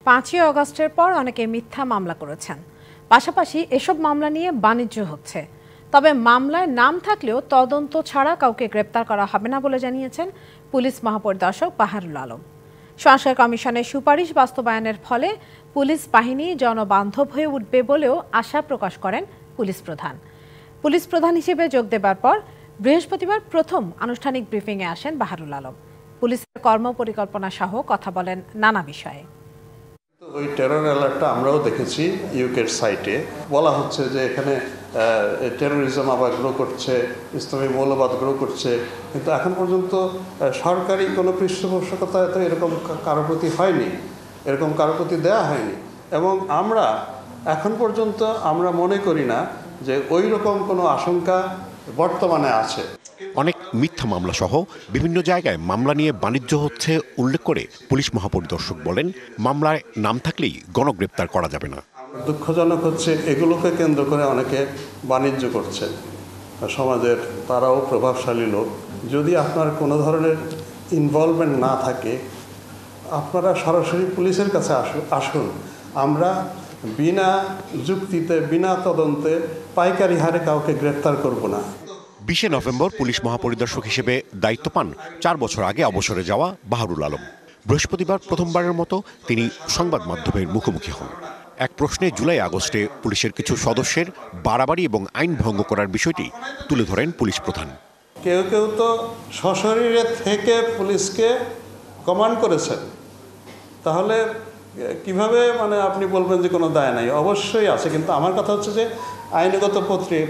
5ই আগস্টের পর অনেকে মিথ্যা মামলা করেছেন। পাশাপাশি এসব মামলা নিয়ে বাণিজ্য হচ্ছে। তবে মামলায় নাম থাকলেও তদন্ত ছাড়া কাউকে গ্রেপ্তার করা হবে না বলে জানিয়েছেন পুলিশ মহাপরিদর্শক বাহারুল আলম। সংস্কার কমিশনের সুপারিশ বাস্তবায়নের ফলে পুলিশ বাহিনী জনবান্ধব হয়ে উঠবে বলেও আশা প্রকাশ করেন পুলিশ প্রধান। পুলিশ প্রধান হিসেবে যোগ দেবার পর বৃহস্পতিবার প্রথম আনুষ্ঠানিক ব্রিফিংয়ে আসেন বাহারুল আলম। পুলিশের কর্মপরিকল্পনা সহ কথা বলেন নানা বিষয়ে। ওই টেরর অ্যালার্টটা আমরাও দেখেছি ইউকের সাইটে। বলা হচ্ছে যে এখানে টেরোরিজম আবার গ্রো করছে, ইসলামী মৌলবাদ গ্রো করছে, কিন্তু এখন পর্যন্ত সরকারি কোনো পৃষ্ঠপোষকতা তো এরকম কারো প্রতি হয়নি, এরকম কারো প্রতি দেওয়া হয়নি। এবং আমরা এখন পর্যন্ত আমরা মনে করি না যে ওই রকম কোনো আশঙ্কা বর্তমানে আছে। অনেক মিথ্যা মামলা সহ বিভিন্ন জায়গায় মামলা নিয়ে বাণিজ্য হচ্ছে উল্লেখ করে পুলিশ মহাপরিদর্শক বলেন, মামলায় নাম থাকলেই গণগ্রেপ্তার করা যাবে না। দুঃখজনক হচ্ছে এগুলোকে কেন্দ্র করে অনেকে বাণিজ্য করছে, সমাজের তারাও প্রভাবশালী লোক। যদি আপনার কোনো ধরনের ইনভলভমেন্ট না থাকে, আপনারা সরাসরি পুলিশের কাছে আসুন। আমরা বিনা যুক্তিতে, বিনা তদন্তে পাইকারি হারে কাউকে গ্রেপ্তার করব না। 20 নভেম্বর পুলিশ মহাপরিদর্শক হিসেবে দায়িত্ব পান 4 বছর আগে অবসরে যাওয়া বাহারুল আলম। বৃহস্পতিবার প্রথমবারের মতো তিনি সংবাদ মাধ্যমের মুখোমুখি হন। এক প্রশ্নে জুলাই আগস্টে পুলিশের কিছু সদস্যের বাড়াবাড়ি এবং আইন ভঙ্গ করার বিষয়টি তুলে ধরেন পুলিশ প্রধান। কেউ কেউ তো সশরীরে থেকে পুলিশকে কমান্ড করেছেন, তাহলে কিভাবে আপনি বলবেন যে কোনো দায় নাই? অবশ্যই আছে, কিন্তু আমার কথা হচ্ছে যে আইনগত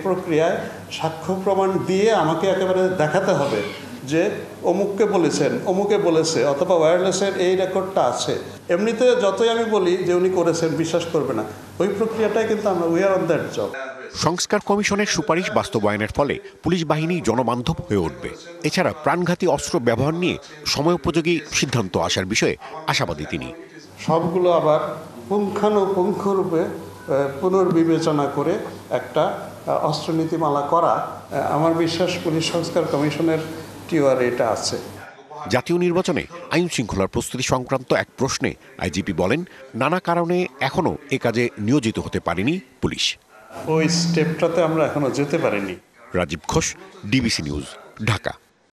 প্রক্রিয়ায় সাক্ষ্য প্রমাণ দিয়ে আমাকে একেবারে দেখাতে হবে যে অমুককে বলেছেন, অমুকে বলেছে, অথবা ওয়্যারলেসের এই রেকর্ডটা আছে। এমনিতে যতই আমি বলি যে উনি করেছেন, বিশ্বাস করবে না। ওই প্রক্রিয়াটাই কিন্তু আমরা we are on that job. সংস্কার কমিশনের সুপারিশ বাস্তবায়নের ফলে পুলিশ বাহিনী জনবান্ধব হয়ে উঠবে। এছাড়া প্রাণঘাতী অস্ত্র ব্যবহার নিয়ে সময়োপযোগী সিদ্ধান্ত আসার বিষয়ে আশাবাদী তিনি। সবগুলো আবার পুঙ্খানুপুঙ্খরূপে পুনর্বিবেচনা করে একটা অস্ত্রনীতিমালা করা, আমার বিশ্বাস পুলিশ সংস্কার কমিশনের টিওয়ার এটা আছে। জাতীয় নির্বাচনে আইন শৃঙ্খলার প্রস্তুতি সংক্রান্ত এক প্রশ্নে আইজিপি বলেন, নানা কারণে এখনো এ কাজে নিয়োজিত হতে পারেনি পুলিশ। ওই স্টেপটাতে আমরা এখনো যেতে পারিনি। Rajib Ghosh, DBC news, Dhaka.